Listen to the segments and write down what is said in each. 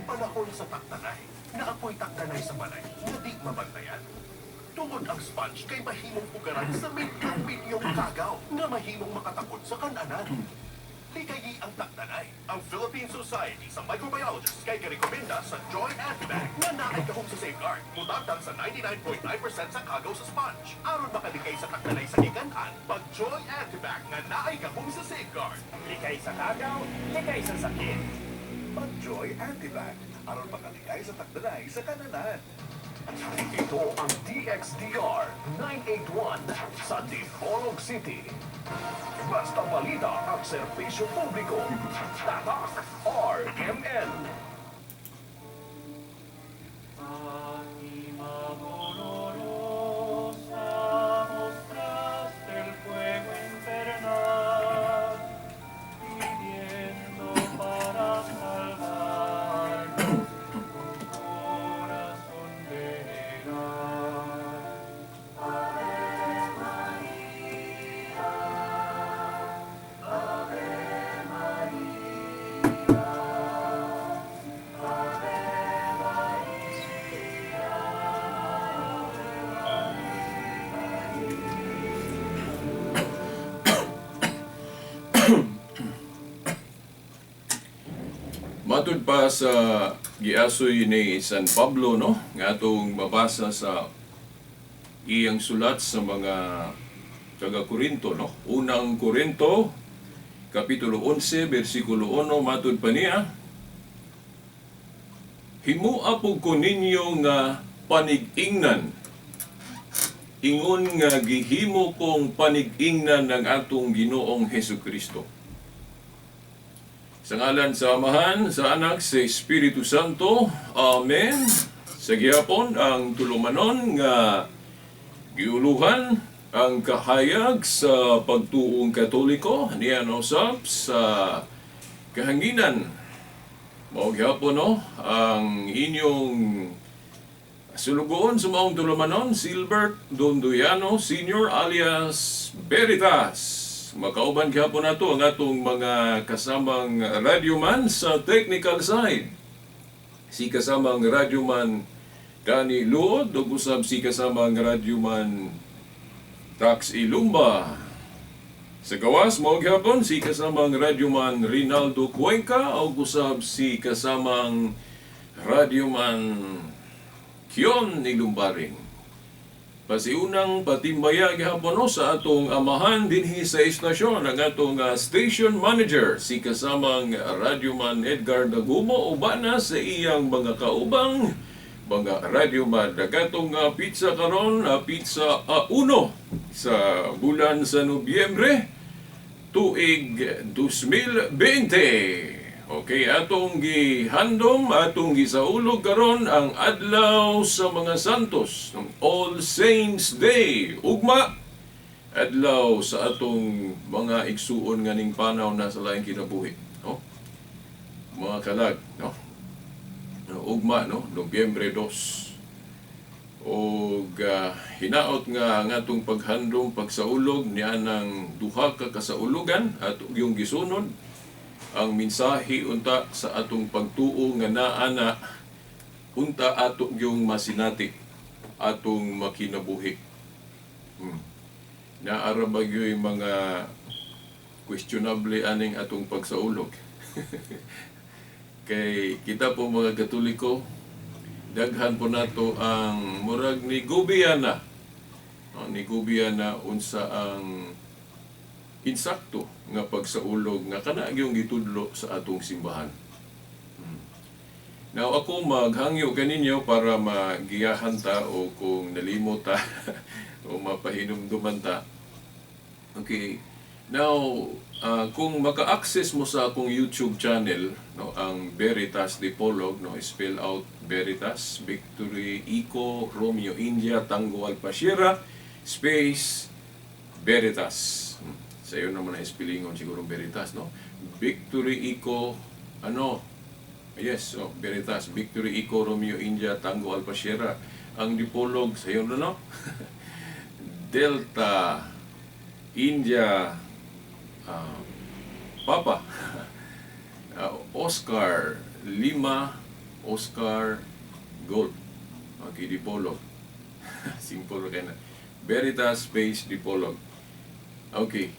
panahon sa taktanay, na ako'y taktanay sa balay, nga di mabantayan. Tungod ang sponge kay mahimong ugaran sa milyong kagaw, nga mahimong makatakot sa kananan. Ligayi ang taktanay. Ang Philippine Society sa Microbiologists kay karekomenda sa Joy Antibag nga naay kahong sa safeguard. Mutatang sa 99.9% sa kagaw sa sponge. Aron makaligay sa taktanay sa giganan, pag Joy Antibag nga naay kahong sa safeguard. Likay sa kagaw, likay sa sakit. Pag Joy Antibag, aron makaligay sa takdanay sa kananan. Ito ang DXDR 981 sa Dipolog City. Basta balita ang serbisyo publiko. Tatak RMN. Matud pa sa giasoy ni San Pablo, no? Nga atong mabasa sa iyang sulat sa mga taga-Korinto, no? Unang Korinto, Kapitulo 11, versikulo 1, matud pa niya, himua po ko ninyo nga panig-ingnan, ingon nga gihimo kong panig-ingnan ng atong Ginoong Hesukristo. Sa ngalan sa Amahan, sa Anak, sa Espiritu Santo. Amen. Sa gihapon, ang tulumanon nga giuluhan ang kahayag sa pagtuong Katoliko niya usab sa kahanginan. Mao gihapon no, ang inyong sulugoon sa maong tulumanon, Silbert Donduyano Sr. alias Veritas. Makauban gihapon nato ang atong mga kasamang radyoman sa technical side. Si kasamang radyoman Danny Luod, o usab si kasamang radyoman Tax Ilumba. Sa gawas mo gihapon si kasamang radyoman Rinaldo Cuenca, o usab si kasamang radyoman Kion Ilumbaring. Pasiunang patimbaya gihapon no, sa atong amahan dinhi sa istasyon ang atong station manager si kasamang radyoman Edgar Dagumo uban na sa iyang mga kaubang mga radyoman. Dagatong pizza karon, pizza 1 sa bulan sa Nobyembre tuig 2020. Okay, atong gihandom, atong gisaulog karon ang adlaw sa mga santos, ng All Saints Day. Ugma, adlaw sa atong mga igsuon nga ning panaw na sa laing kinabuhi, no? Mga kalag, no? Ugma, no? Nobyembre 2. Og hinaot nga ang atong paghandom, pagsaulog niya ng duha ka kasaulugan at yung gisunod ang mensahe unta sa atong pagtuo nga naana unta ato yung masinati atong makinabuhi. Naara ba yung mga questionable aning atong pagsaulog? Kay kita po mga Katoliko, daghan po nato ang murag ni Gubiana. Ni Gubiana unsa ang insakto nga pagsaulog nga kana gyung gitudlo sa atong simbahan. Now ako maghangyo kaninyo para magiyahan ta o kung nalimot ta o mapahinumduman ta. Okay. Now, kung maka-access mo sa akong YouTube channel, no, ang Veritas Dipolog, no, spell out Veritas, Victory Eco Romeo India Tango Alpha Sierra space Veritas. Sa iyo naman na spellingon siguro Veritas, no? Victory Eco, yes, Veritas, Victory Eco Romeo India Tango Alpha Sierra. Ang Dipolog sa iyo na, no? Delta India Papa Oscar Lima Oscar Gold. Okay, Dipolog. Simple kay na. Veritas Space Dipolog. Okay.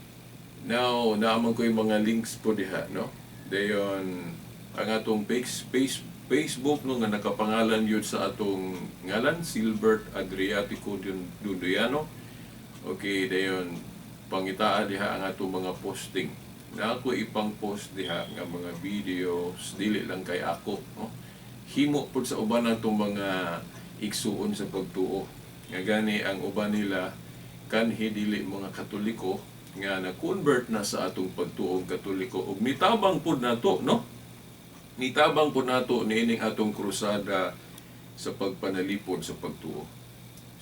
Now, naaman ko yung mga links po diha, no? Dayon, ang atong Facebook no nga nakapangalan yun sa atong ngalan, Silbert Adriatico Dunduyano. Okay, dayon pangitaa diha ang atong mga posting. Na ako ipang post diha nga mga videos dili lang kay ako, no? Himo pud sa uban natong mga igsuon sa pagtuo. Nga gani ang uban nila kanhi dili mga Katoliko nga na-convert na sa atong pagtuong Katoliko ug nitabang pud nato, no? Nitabang pud nato niining atong krusada sa pagpanalipod sa pagtuo.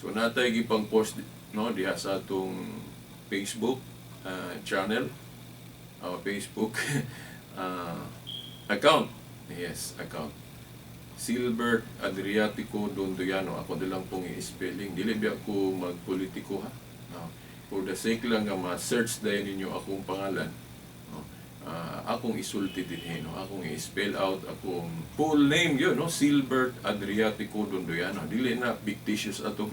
So natay gipang post no diha sa atong Facebook channel, Facebook account. Yes, account. Silbert Adriatico Dunduyano. Ako nilang pong i-spelling. Dili ba ako magpolitiko ha? No. For the sake lang nga ma-search dahil ninyo akong pangalan. No. Akong isulti din no. Akong i-spell out akong full name yun, no? Silbert Adriatico Dunduyano. Dili na fictitious atong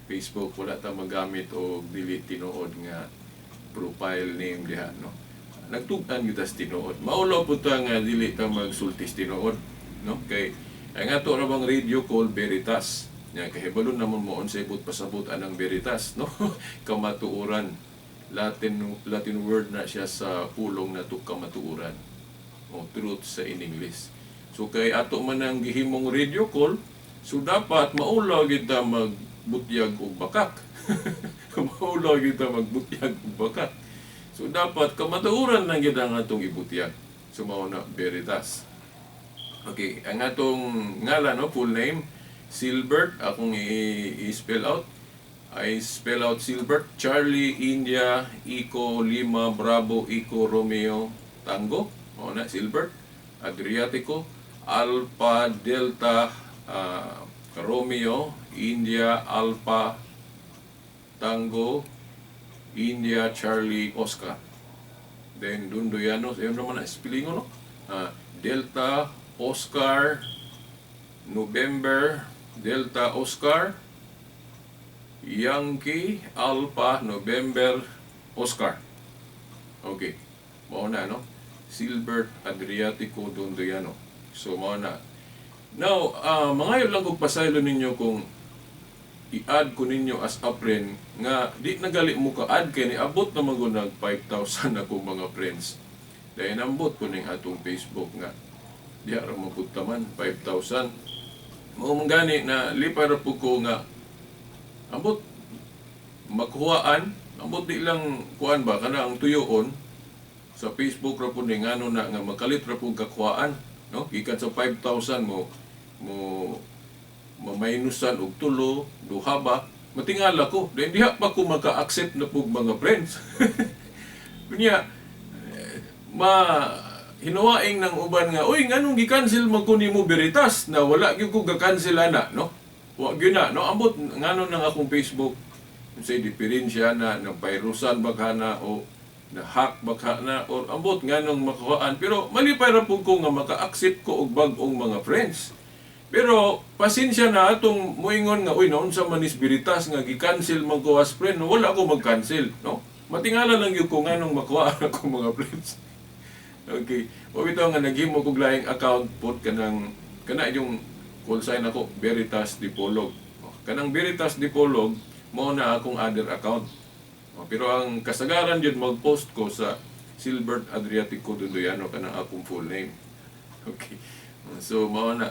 Facebook. Wala ta magamit o dili tinuod nga profile name diha, no? Nagtug-an gyud tas tinuod. Maulaw po ta nga dili ta magsultis tinuod. No, kay ang ato ra bang radio call Veritas. Nya kahibalon namon mo on sa ibot pasabot anang Veritas, no? Kamatuoran. Latin word na siya sa pulong na to kamatuoran. O truth sa in English. So kay ato man ang gihimong radio call, so dapat maulaw kita magbutyag og bakak. Maulaw kita magbutyag og bakak. So dapat kamatuoran lang gid ang atong ibutyag. So mao na Veritas. Okay, ang atong ngalan, no, full name, Silbert, akong i-spell out. I spell out Silbert, Charlie, India, Eco, Lima, Bravo, Eco, Romeo, Tango. O na, Silbert, Adriatico, Alpha, Delta, Romeo, India, Alpha, Tango, India, Charlie, Oscar. Then, Dunduyano, yun naman na spelling no? Delta, Oscar, November, Delta, Oscar, Yankee, Alpha, November, Oscar. Okay. Mao na, no? Silbert Adriatico Dunduyano. So, mao na. Now, mga yun lang kung pasaylo ninyo kung i-add ko ninyo as a friend nga di nagali mo ka-add kay ni abot naman ko nag 5,000 ako mga friends. Dahil nambot ko ning atong Facebook nga diya ra mapunta man 5,000. Mao gani na lipay ra po ko nga ambot makuhaan, ambot di lang kuan ba kana ang tuyoon sa Facebook ra po ni ngano na nga makalit ra po kakuhaan, no? Gikan sa 5,000 mo maminusan og tulo, duha ba, matingala ko. Then diha pa ko maka-accept na po mga friends. Kunya hinuwaing ng uban nga, uy, nganong gi-cancel mo ko nimo Veritas na wala gyud ko ga-cancel ana, no? Wa gyud na, no? Ambot ngano nang akong Facebook say diferensya na virusan baghana o na hack baghana or ambot nganong makuhaan, pero malipay ra pud ko nga maka-accept ko og bag-ong mga friends. Pero pasensya na atong moingon nga, uy, naon sa manis Veritas nga gi-cancel man ko as friend, no? Wala ko mag-cancel, no? Matingala lang gyud ko nganong makuhaan ako mga friends. Okay. O ito nga naghimo kog laing account pod kana yung call sign ako Veritas Dipolog. Kanang Veritas Dipolog mao na akong other account. Pero ang kasagaran jud mag-post ko sa Silbert Adriatico Dunduyano kanang akong full name. Okay. So mao na.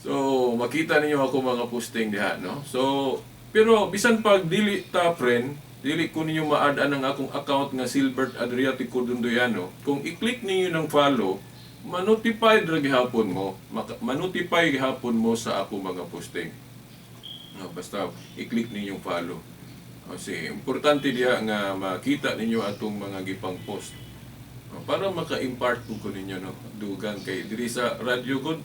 So makita ninyo ako mga posting diha, no? So pero bisan pag dili ta friend, dili ko ninyo ma-add ang akong account nga Silbert Adriatico Dunduyano. Kung i-click ninyo ng follow, ma-notify ra gihapon mo. Ma-notify gihapon mo sa ako mga posting. No, basta i-click ninyong follow. Kasi importante diya nga makita ninyo atong mga gipang post. Para maka-impart ko ninyo, no, dugang kay diri sa Radio God.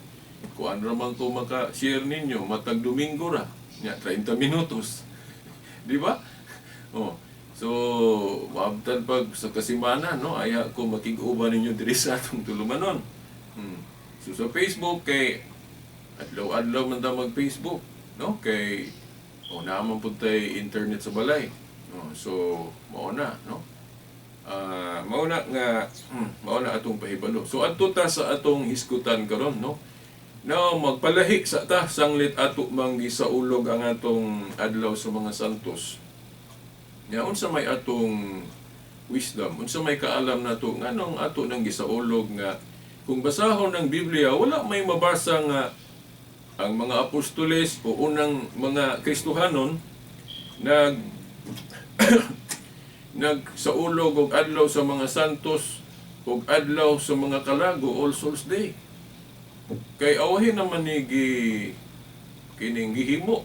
Kung ano naman ko maka-share ninyo, matag Domingo ra. Nya 30 minutos. Di ba? Oh, so maabtan pag sa kasimana, no, aya ko makig-uban ninyo diri sa atong tulumanon. So sa Facebook kay adlaw-adlaw man ta mag-Facebook, no? Kay naman pud tay internet sa balay. No? So mao na, no? Mao na atong pahibalo. So adto ta sa atong hisgutan karon, no? Na magpalahi sa ta sanglit ato mang gisaulog ang atong adlaw sa mga santos. Nya unsa may atong wisdom, unsa may kaalam nato nganong ato nang gisaulog nga kung basahon ng Biblia wala may mabasa nga ang mga apostoles o unang mga Kristohanon nagsaulog og adlaw sa mga santos og adlaw sa mga kalago, All Souls Day. Kay awahin naman ni kining gihimo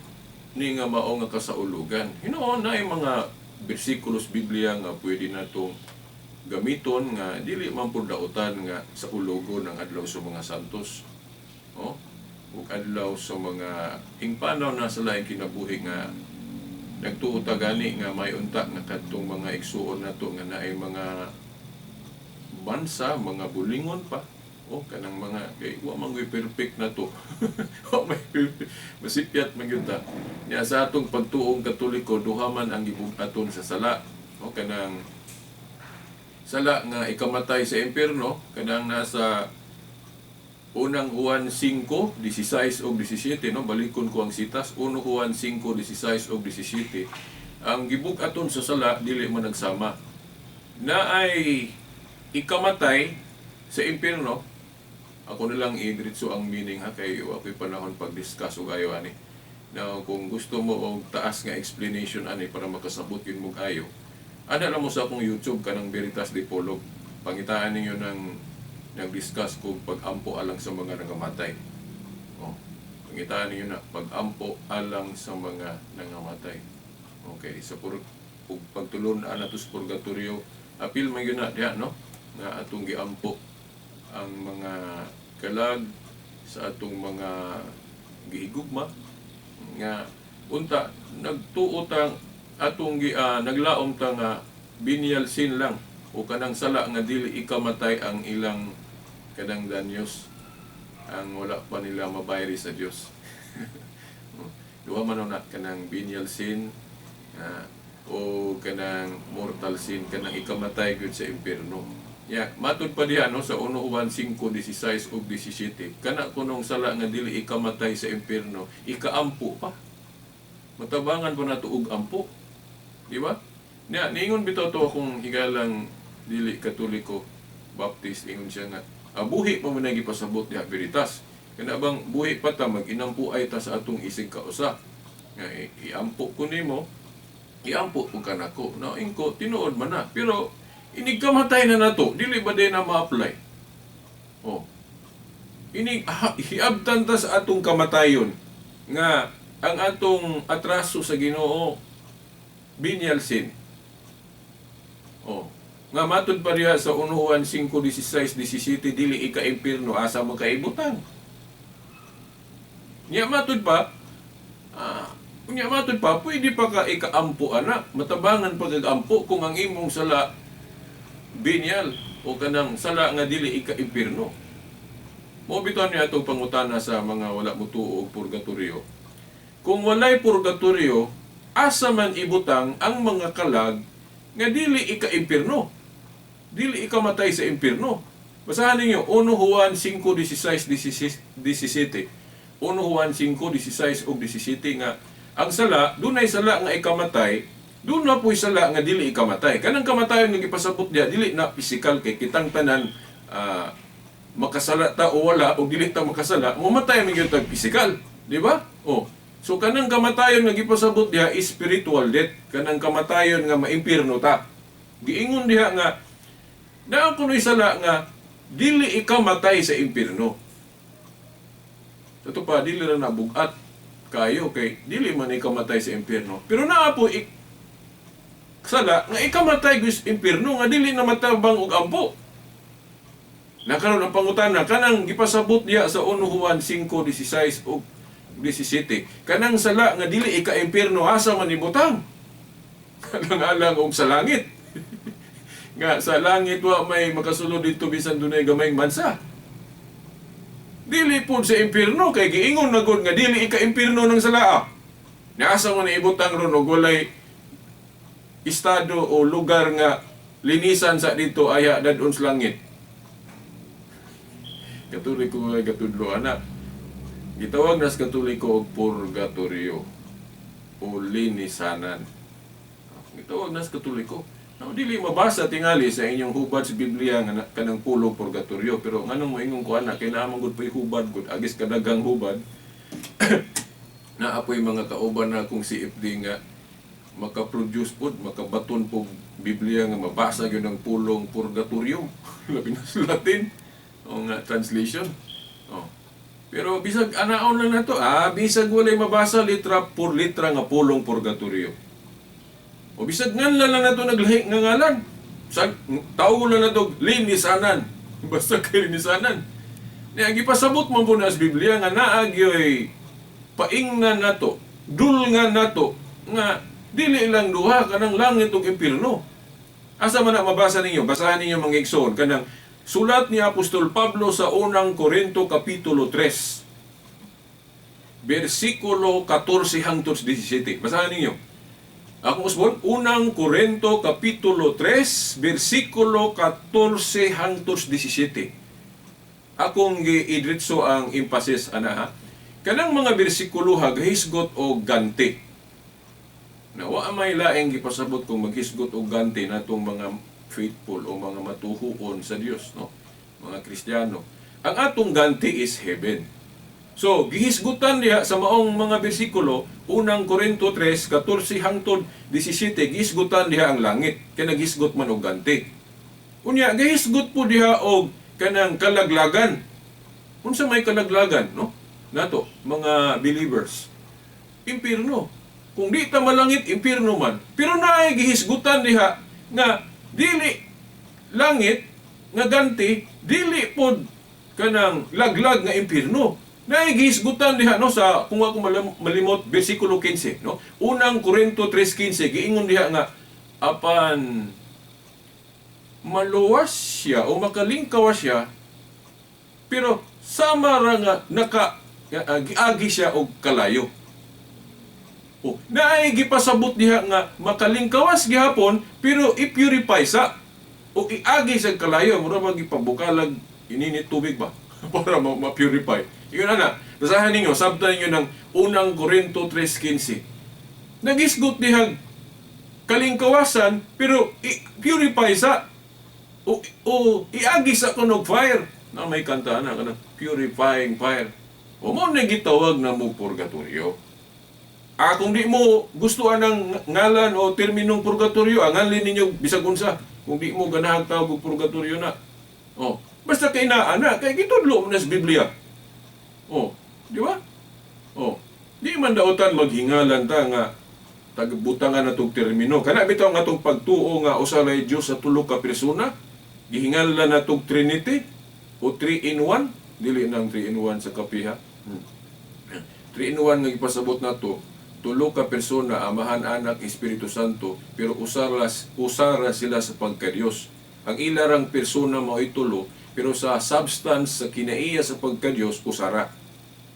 ni nga mao nga kasaulugan. Hinuon na mga bersikulos Biblia nga pwede nato gamiton nga dili man pud dautan nga sa ulogon ng adlaw sa mga santos. Oh, ug adlaw sa mga hingpanaw na sa laing kinabuhi nga nagtuo ta gani nga may unta nga kadtong mga igsuon nato nga naay mga bansa, mga bulingon pa. O kanang mga kay wa man perfect na to. Wa may masipyat man gyud ta. Nya sa atong pagtuong Katoliko duha man ang gibug-aton sa sala. O kanang sala nga ikamatay sa impierno kanang nasa unang Juan 5:16 ug 17, no, balikon ko ang sitas. 1 Juan 5:16 ug 17. Ang gibug-aton sa sala dili man nagsama. Na ay ikamatay sa impierno. Ako na lang i-diretso ang meaning ha, kay ako'y panahon pag-discuss o ayo ani. Now, kung gusto mo og taas nga explanation ani para makasabot yun mo ayo, ana lang mo sa akong YouTube kanang Veritas de Polog. Pangitaan ninyo ng nag-discuss kung pag-ampo alang sa mga nangamatay. Oh, pangitaan ninyo na pag-ampo alang sa mga nangamatay. Okay, sa pagtulon na nato sa purgatorio, apil man yun na diya, no? Nga atong giampo ang mga kalag sa atong mga gihigugma nga unta nagtuotang atong naglaom ta nga venial sin lang o kanang sala nga dili ikamatay ang ilang kanang danyos ang wala pa nila mabayri sa Dios. Duha man na kanang venial sin o kanang mortal sin kanang ikamatay gyud sa impierno. Matud pa diha no sa 1 Juan 5:16 ug 17. Kana kunong sala nga dili ikamatay sa impierno, ikaampo pa. Matabangan pa nato og ampo. Di ba? Niingon bitaw to akong higalang dili Katoliko, Baptist, ingon siya nga buhi pa man gipasabot diha Veritas. Kana bang buhi pa ta mag-inampo ay ta sa atong isig kausa. Nga iampo ko nimo, iampo ko kanako. No, ingko tinuod man na. Pero inig kamatay na nato, dili ba din na ma-apply? Oh. Inig hiabtan ta sa atong kamatayon nga ang atong atraso sa Ginoo venial sin. Oh. Nga matud pa diha sa 1 Juan 5:16-17 dili ika-impierno asa mo kaibutan. Nya matud pa pwede pa ka ikaampo anak, matabangan pa kag-ampo kung ang imong sala binyal o kanang sala nga dili ika-impierno. Mo bitaw niya atong pangutana sa mga wala mutuo og purgatorio. Kung walay purgatorio, asa man ibutang ang mga kalag nga dili ika-impierno. Dili ikamatay sa impierno. Basahan ninyo 1 Juan 5:16-17. 1 Juan 5:16 ug 17 nga ang sala, dunay sala nga ikamatay, doon na po'y sala nga dili ikamatay. Kanang kamatayon nga gipasabot diya, dili na physical kay kitang tanan makasala ta o wala o dili ta makasala, mamatay man gyud tag physical, di ba? Oh. So kanang kamatayon nga gipasabot diya is spiritual death. Kanang kamatayon nga maimpierno ta. Giingon diha nga naa kunoy sala nga dili ikamatay sa impierno. Ito pa dili ra nabugat kayo kay dili man ikamatay sa impierno. Pero naa po sala nga ikamatay gyud sa impierno nga dili na matabang og ampo. Nakaroon ang pangutana kanang gipasabot diya sa 1 Juan 5:16 ug 17. Kanang sala nga dili ika-impierno asa man ibutang. Kanang alang og sa langit. Nga sa langit wa may makasulod dito bisan dunay gamayng bansa. Dili po sa impierno kay giingon na gud nga dili ika impierno ng salaa. Niasa mo na ibutang ron og walay estado o lugar nga linisan sa dito aya dadon sa langit. Katoliko ay katudlo anak. Gitawag nas katoliko og purgatorio o linisanan. Gitawag nas katoliko. No, dili mabasa tingali sa inyong hubad sa Biblia nga kanang pulong purgatorio, pero nganong moingon ko anak kay naamang gud pay hubad gud agis kadagang hubad. Na apoy mga kauban na kung si FD nga makaproduce pod, makabaton po Biblia nga mabasa gyud ang pulong purgatorio. Labi na sa Latin o nga translation. Oh. Pero bisag anaon lang nato, bisag walay mabasa litra por litra nga pulong purgatorio. O bisag nganlan lang nato naglahi nga ngalan. Sa tao lang nato linisanan. Basta kay linisanan. Nya gipasabot man po na sa Biblia nga naagyoy paingnan nato, dulngan nato nga dili lang duha kanang langit ug impierno. Asa man na mabasa ninyo? Basahan ninyo mga igsoon kanang sulat ni Apostol Pablo sa unang Korinto kapitulo 3. Versikulo 14 hangtod 17. Basahan ninyo. Akong usbon, unang Korinto kapitulo 3, versikulo 14 hangtod 17. Akong giidritso ang emphasis ana ha. Kanang mga bersikulo ha gahisgot o ganti. Na wa may laing gipasabot kung maghisgot og ganti natong mga faithful o mga matuhuon sa Dios, no? Mga Kristiyano. Ang atong ganti is heaven. So, gihisgutan diha sa maong mga bersikulo, unang Korinto 3, 14 hangtod 17, gihisgutan diha ang langit, kaya naghisgot man og ganti. Unya, gihisgot po diha og kanang kalaglagan. Unsa may kalaglagan, no? Nato, mga believers. Impierno. Kung di ta malangit, impierno man. Pero naay gihisgutan diha nga dili langit nga ganti, dili pod kanang laglag nga impierno. Naigisgutan diha no sa kung ako malimot bersikulo 15 no. Unang Korinto 3:15 giingon diha nga apan maluwas siya o makalingkawas siya pero sama ra nga giagi siya og kalayo. O naay gipasabot diha nga makalingkawas gihapon pero i-purify sa o iagi sa kalayo mura ba gipabukalag ininit tubig ba para ma-purify. Yun na. Basahan ninyo, sabta ninyo ng unang Korinto 3:15. Nagisgot dihag kalingkawasan, pero purify sa o iagi sa kunog fire. Na may kanta na, purifying fire. O mo na gitawag na mo purgatorio. Kung di mo gustuhan ng ngalan o terminong purgatorio, angalin ninyo bisag unsa. Kung di mo ganahag tawag og purgatorio na. O, basta kay naana, kay gitudlo mo na sa Biblia. Oh, di ba? Oh, di man daotan maghingalan ta nga tagbutangan natong termino. Kana bitaw nga tong pagtuo nga usa lay Dios sa tulo ka persona, gihingalan natong Trinity o 3 in 1, dili nang 3 in 1 sa kapiha. 3 in 1 nga ipasabot nato, tulo ka persona, Amahan, Anak, Espiritu Santo, pero usara sila sa pagka-Dios. Ang ilarang persona mao itulo, pero sa substance, sa kinaiya sa pagka-Diyos, usara.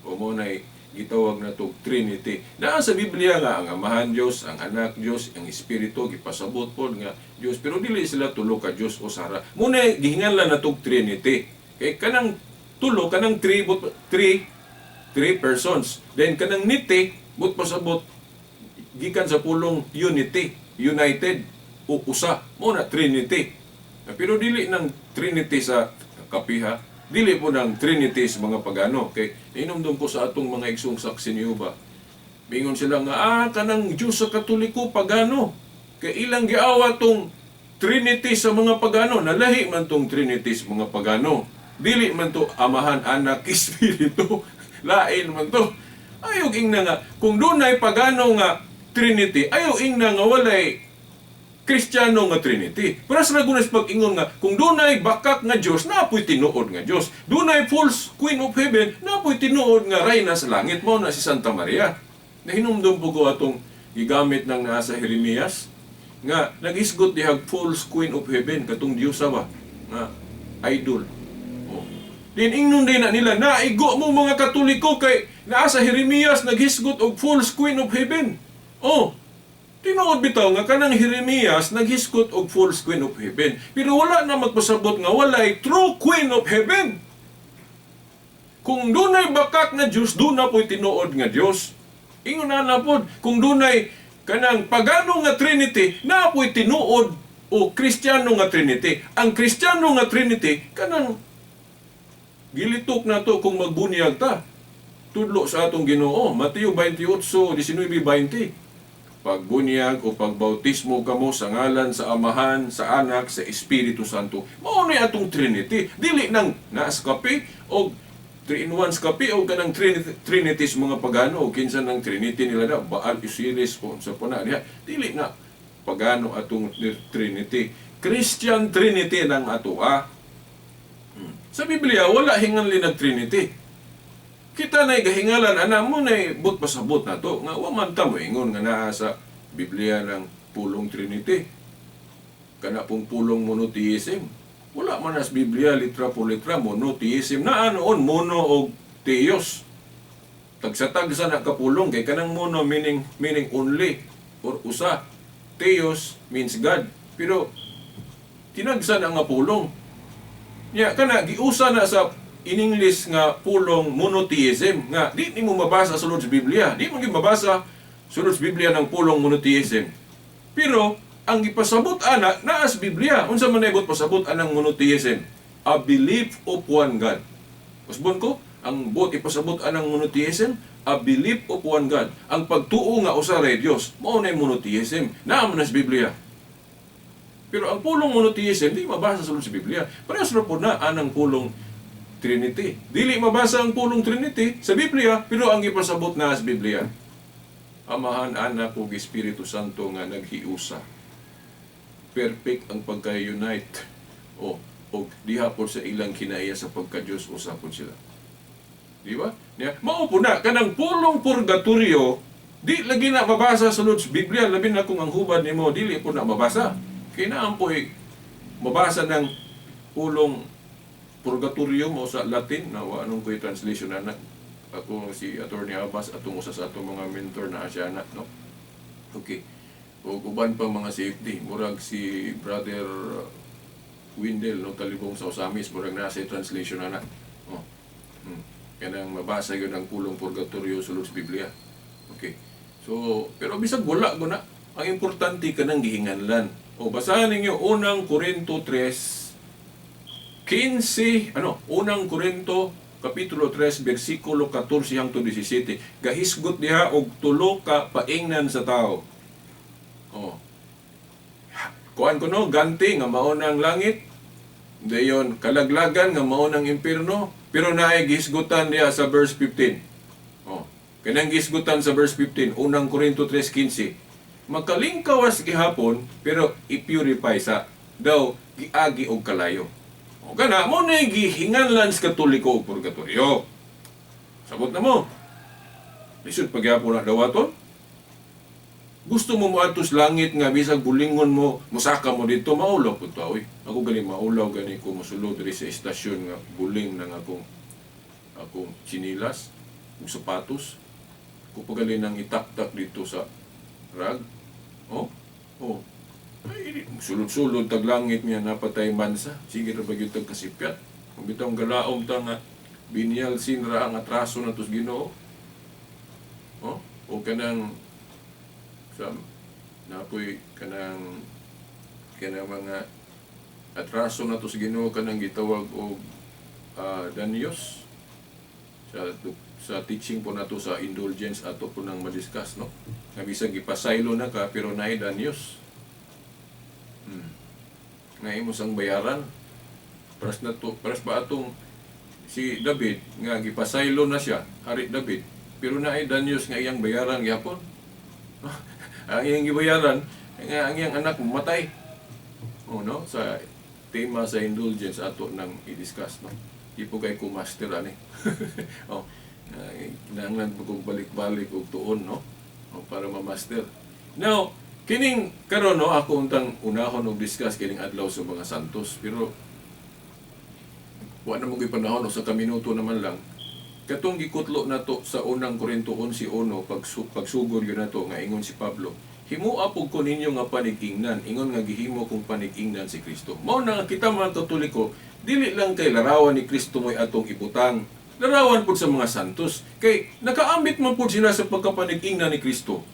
O mo na'y gitawag na ito Trinity. Naa sa Biblia nga, ang Amahan Diyos, ang Anak Diyos, ang Espiritu, gipasabot po nga Diyos. Pero dili sila tulo ka Diyos, usara. Muna, gihinganlan na ito Trinity. Kaya kanang tulo, kanang three persons. Then kanang niti, but pasabot, gikan sa pulong unity, united, o usa. Muna, Trinity. Pero dili ng Trinity sa kapiha, dili po ng Trinity sa mga pagano. Kay inumdum ko sa atong mga igsong saksi ni Uba. Mingon sila nga, kanang Diyos sa Katoliko pagano. Kay ilang giawa tong Trinity sa mga pagano. Nalahi man tong Trinity sa mga pagano. Dili man to Amahan, Anak, Espiritu. Lain man to. Ayaw ingna nga, kung doon ay pagano nga Trinity, ayaw ingna nga walay Kristiyano nga Trinity. Pero sa nagunas pag-ingon nga, kung dunay bakak nga Diyos, napoy tinuod nga Diyos. Dunay false Queen of Heaven, napoy tinuod nga Reyna sa langit mo na si Santa Maria. Nahinumdum po ko atong gigamit ng nasa Jeremias, nga nag-isgot dihag false Queen of Heaven, katong Diyosa ba, nga idol. O, Din ingnon din na nila, naigo mo mga Katoliko kay naa sa Jeremias naghisgot og false queen of heaven. Oh, tinuod bitaw nga kanang Jeremias naghisgot og false queen of heaven. Pero wala na magpasabot nga walay true queen of heaven. Kung dunay bakak na Diyos, doon na po'y tinuod nga Diyos. Ingon na pod, kung dunay kanang pagano nga Trinity, na po'y tinuod o Kristiyano nga Trinity. Ang Kristiyano nga Trinity, kanang gilitok na to kung magbunyag ta. Tudlo sa atong Ginoo, Mateo 28, 19-20. Pagbunyag o pagbautismo kamo sa ngalan sa Amahan, sa Anak, sa Espiritu Santo. Mao ni atong Trinity. Dili nang naas kape o 3-in-1 kape o kanang Trinities mga pagano o kinsa ng Trinity nila na Baal, Osiris o sa puna niya. Dili na pagano atong Trinity. Christian Trinity ng atoa. Sa Biblia, wala hinganli ng Trinity. Kita na'y gahingalan, mo na'y but pasabot na to. Nga, waman ta mo ingon nga naa sa Biblia ng pulong Trinity. Kana pong pulong monotheism. Wala man as Biblia, litra po litra, monotheism. Na anoon, mono o theos. Tagsatagsa na kapulong, kay kanang mono meaning only, or usa. Theos means God. Pero, tinagsa na nga pulong. Ya, kana, giusa na sa in English nga pulong monotheism. Nga, di mo mabasa sa Lord's Biblia. Di mo mabasa sa Lord's Biblia ng pulong monotheism. Pero, ang ipasabot ana naas Biblia. Unsa man ibot pasabot anang monotheism? A belief of one God. Usbon ko, ang bot ipasabot anang monotheism, a belief of one God. Ang pagtuo nga usa ra Dios, mao nay monotheism. Naa man sa Biblia. Pero ang pulong monotheism di mabasa sa Biblia. Parehas ra po na anang pulong Trinity. Dili mabasa ang pulong Trinity sa Biblia, pero ang ipasabot na sa Biblia. Amahan, Anak ug Espiritu Santo nga naghiusa. Perfect ang pagka-unite o diha po sa ilang kinaiya sa pagka-Diyos usapon sila. Di ba? Mao po na, kanang pulong purgatorio, di lagi na mabasa sa Lord's Biblia, labi na kung ang hubad ni mo, dili po na mabasa. Kailangan po mabasa ng pulong purgatorio mo sa Latin, na anong ko'y translation na ako si Attorney Abbas, atong usa sa atong mga mentor na Asyana, no? Okay. O uban pa mga safety, murag si Brother Windel, no, talibong sa Osamis, murag nasa translation na. Oh. Kanang mabasa yun ang pulong purgatorio sa Lord's Biblia. Okay. So, pero bisag wala ko na. Ang importante ka nang gihinganlan. O basahan ninyo unang Korinto 3, 15, unang Korinto Kapitulo 3, versikulo 14 hangtod 17. Gahisgot diha og tulo ka paingnan sa tao. Oh. Kuan ko no, ganti nga mao nang langit. Dayon kalaglagan nga mao nang impierno, pero naay gihisgutan diha sa verse 15. Oh. Kanang gihisgutan sa verse 15, unang Korinto 3:15. Makalingkawas gihapon, pero i-purify sa daw giagi og kalayo. O kana mo na gihinganlan sa Katoliko og purgatorio. Sabot na mo. Lisod pagyapon na dawaton. Gusto mo moadtos langit nga bisag bulingon mo, musaka mo dito, maulaw po ito. Ako galing maulaw, galing ko musulod rin sa estasyon nga buling ng akong chinilas, ug sapatos. Ko pagaling nang itaktak dito sa rag. Ay, sulod-sulod tag langit niya napatay mansa. Sige ra bagyo tag kasipyat. Kung bitong galaom ta nga binyal sinra ang atraso na tos Ginoo. O kanang sa napoy kanang mga atraso na to sa Ginoo kanang gitawag og danyos sa teaching po nato sa indulgence ato po nang madiscuss, no, nga bisag gipasaylo na ka pero naay danyos nga imo sang bayaran paras ba atong si David nga gipasaylo na siya, Hari David, pero naay danyos nga iyang bayaran gyapon. Ang iyang gibayaran, ang iyang anak matay. No? Sa tema sa indulgence ato nang i-discuss, no? Di po kayo master ani. Kinahanglan po kong balik-balik og tuon, no? Para ma-master. Now, kining karon, no, ako untang unahon og discuss kining adlaw sa mga santos, pero wa na mong panahon o sa kaminuto naman lang. Katong gikutlo na to sa unang Korinto 11:1 pagsugod yun na to nga ingon si Pablo. Himua pug ko ninyo nga panigingnan, ingon nga gihimo kong panigingnan si Kristo. Mao na nga kita mga Katoliko, dili lang kay larawan ni Kristo mo'y atong ibutang. Larawan pud sa mga santos. Kay nakaambit man pud sila sa pagkapanigingnan ni Kristo.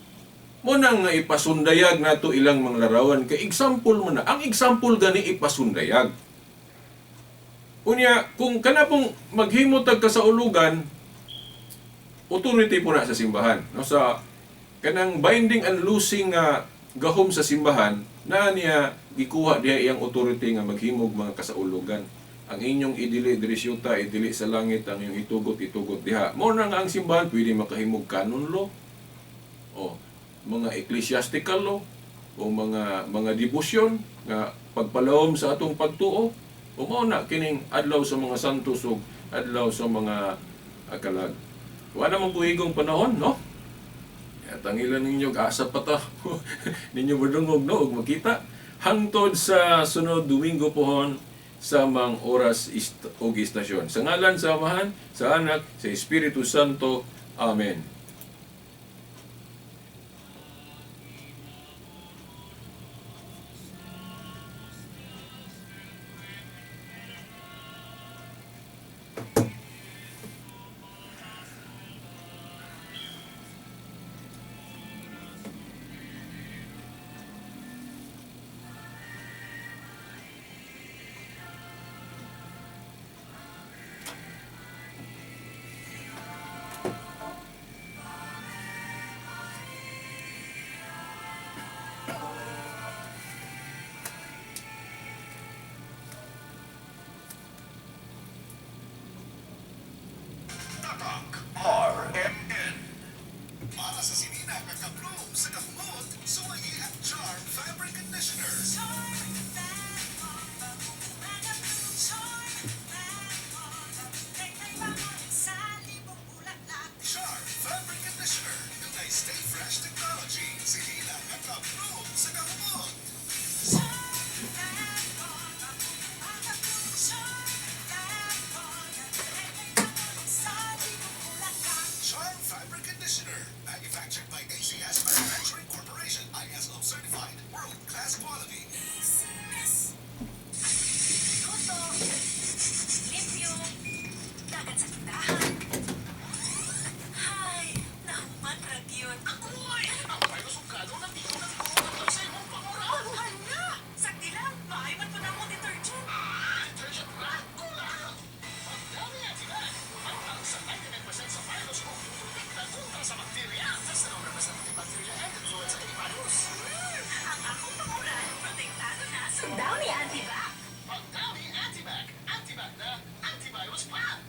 Mo na nga ipasundayag nato ilang mga larawan kay example mo na. Ang example gani ipasundayag. Unya, kung kana pong maghimo tag kasaulugan, authority po na sa simbahan. No, sa kanang binding and loosing nga gahom sa simbahan, na niya gikuha diya iyang authority nga maghimog mga kasaulugan. Ang inyong idili diri syuta, idili sa langit, ang inyong itugot diha. Mo na nga ang simbahan pwede makahimog canon law o mga ecclesiastical law o mga debosyon nga pagpalawom sa atong pagtuo. O mao na kining adlaw sa mga santos o adlaw sa mga akalag. Wala namang buhigong panahon, no? Tangilan ninyo asa pa ta. Ninyo madungog no og makita hangtod sa sunod Domingo pohon sa mga oras o istasyon. Sa ngalan sa Amahan, sa Anak, sa Espiritu Santo. Amen. RMN. Para sa sinina at ka-bloom sa kahumot, suwagi at Charm Fabric Conditioners. Charm Fabric Conditioner. Yung stay fresh technology. Sinina at ka-bloom sa kahumot. Charm Fabric Conditioner, manufactured by ACS Manufacturing Corporation, ISO certified, world-class quality. Koto, limpyo, dagat sa tindahan. Hay, nahuman ragyod. Akoy! Ang palusukado ng tito ng kumunod sa imong pangurao. Hala! Sakti lang, maayman po na mo detergent. Detergent na, kulang. Ang dami yan sila. Ang sa 99% sa virus kung tututik na kontra sa bakterya. Sa 0% bacteria and influenza ng virus. Ang akong panguran, protektado na sa daw ni Antibac. Ang dami antibac. Antibac na, antivirus pa.